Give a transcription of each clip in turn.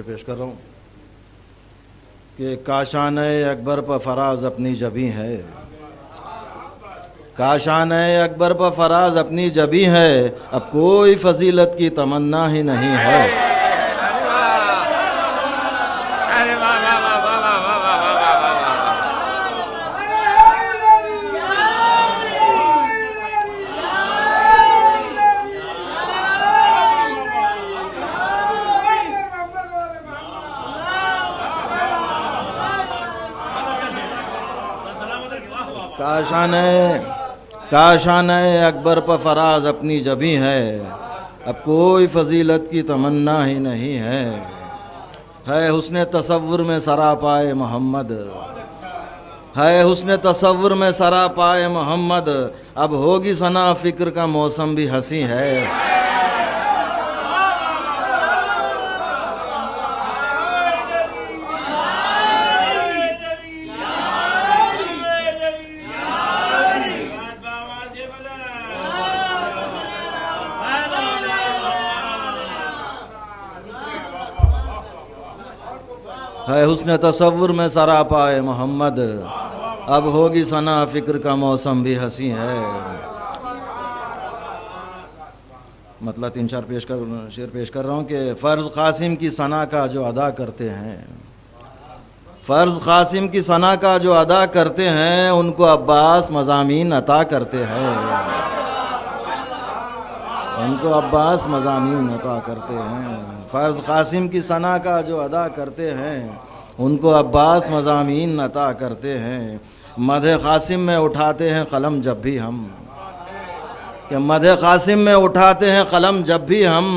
پیش کر رہا ہوں کہ کاشان اکبر پر فراز اپنی جبیں ہے، کاشان اکبر پر فراز اپنی جبیں ہے، اب کوئی فضیلت کی تمنا ہی نہیں ہے۔ کاشان اکبر پر فراز اپنی جبیں ہے، اب کوئی فضیلت کی تمنا ہی نہیں ہے حسن تصور میں سراپائے محمد، ہے حسن تصور میں سراپائے محمد، اب ہوگی ثنا فکر کا موسم بھی ہنسی ہے۔ ہے حسن تصور میں سراپائے محمد، اب ہوگی ثنا فکر کا موسم بھی ہنسی ہے۔ مطلب 3-4 شعر پیش کر رہا ہوں کہ فرض قاسم کی ثنا کا جو ادا کرتے ہیں، فرض قاسم کی ثنا کا جو ادا کرتے ہیں، ان کو عباس مضامین عطا کرتے ہیں، ان کو عباس مضامین عطا کرتے ہیں۔ فرض قاسم کی ثنا کا جو ادا کرتے ہیں، ان کو عباس مضامین عطا کرتے ہیں۔ مدح قاسم میں اٹھاتے ہیں قلم جب بھی ہم، کہ مدح قاسم میں اٹھاتے ہیں قلم جب بھی ہم،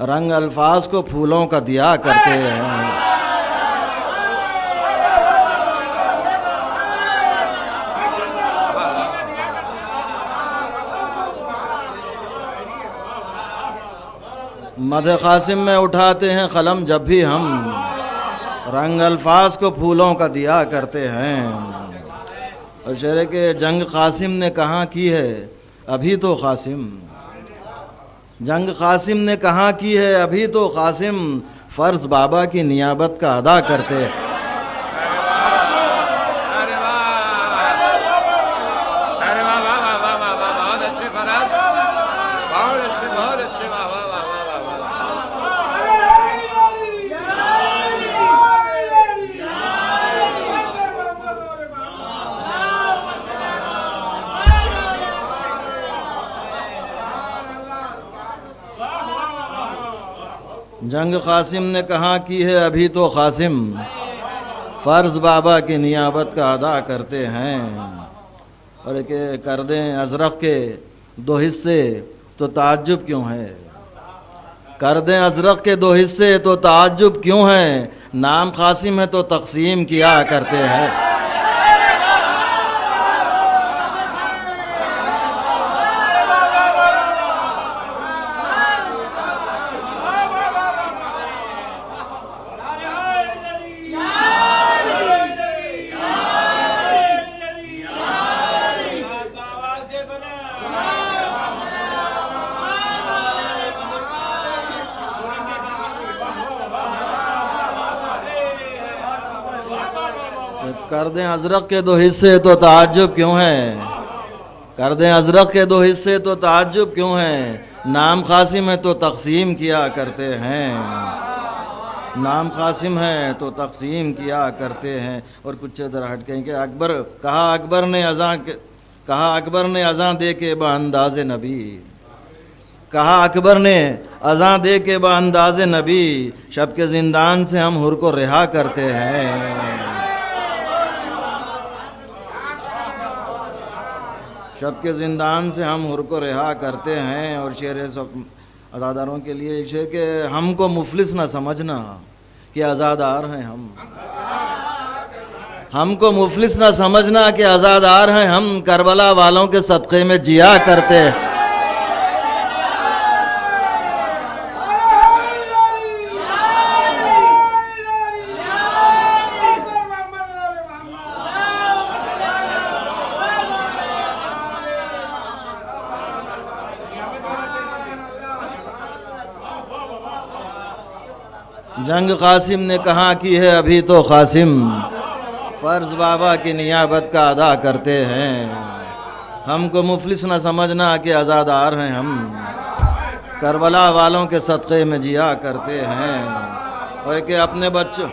رنگ الفاظ کو پھولوں کا دیا کرتے ہیں۔ مدح قاسم میں اٹھاتے ہیں قلم جب بھی ہم، رنگ الفاظ کو پھولوں کا دیا کرتے ہیں۔ اور شعر کے جنگ قاسم نے کہاں کی ہے ابھی تو قاسم، جنگ قاسم نے کہاں کی ہے ابھی تو قاسم، فرض بابا کی نیابت کا ادا کرتے ہیں۔ جنگ قاسم نے کہاں کی ہے ابھی تو قاسم، فرض بابا کی نیابت کا ادا کرتے ہیں۔ اور کہ کر دیں ازرق کے 2 حصے تو تعجب کیوں ہے، کر دیں ازرق کے 2 حصے تو تعجب کیوں ہے، نام قاسم ہے تو تقسیم کیا کرتے ہیں۔ کر دیں ازرق کے 2 حصے تو تعجب کیوں ہے، کر دیں ازرق کے 2 حصے تو تعجب کیوں ہے، نام قاسم ہے تو تقسیم کیا کرتے ہیں، نام قاسم ہے تو تقسیم کیا کرتے ہیں۔ اور کچھ ادھر ہٹ کہیں کہ کہا اکبر نے اذاں دے کے بانداز نبی، کہا اکبر نے اذاں دے کے بانداز نبی، شب کے زندان سے ہم حر کو رہا کرتے ہیں۔ شب کے زندان سے ہم حر کو رہا کرتے ہیں۔ اور شعر سب عزاداروں کے لیے شعر کہ ہم کو مفلس نہ سمجھنا کہ عزادار ہیں ہم کو مفلس نہ سمجھنا کہ عزادار ہیں ہم، کربلا والوں کے صدقے میں جیا کرتے ہیں۔ رنگ قاسم نے کہاں کی ہے ابھی تو قاسم، فرض بابا کی نیابت کا ادا کرتے ہیں۔ ہم کو مفلس نہ سمجھنا کہ آزادار ہیں ہم، کربلا والوں کے صدقے میں جیا کرتے ہیں، اور کہ اپنے بچوں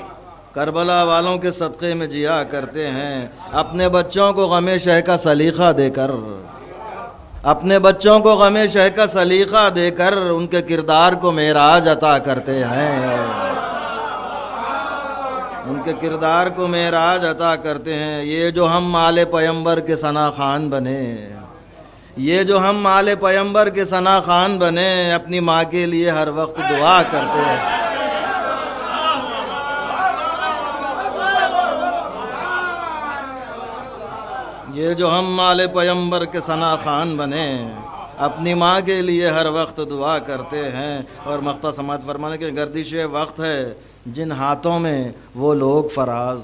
کربلا والوں کے صدقے میں جیا کرتے ہیں، اپنے بچوں کو غم شہ کا سلیقہ دے کر، اپنے بچوں کو غم شہ کا سلیقہ دے کر ان کے کردار کو معراج عطا کرتے ہیں، ان کے کردار کو معراج عطا کرتے ہیں۔ یہ جو ہم مال پیمبر کے ثنا خان بنے، یہ جو ہم مال پیمبر کے ثنا خان بنے، اپنی ماں کے لیے ہر وقت دعا کرتے ہیں۔ یہ جو ہم مال پیمبر کے ثنا خان بنے، اپنی ماں کے لیے ہر وقت دعا کرتے ہیں۔ اور مقطع سماعت فرمانے کے گردش وقت ہے جن ہاتھوں میں وہ لوگ فراز،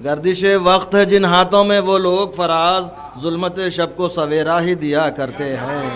گردش وقت ہے جن ہاتھوں میں وہ لوگ فراز، ظلمت شب کو سویرا ہی دیا کرتے ہیں۔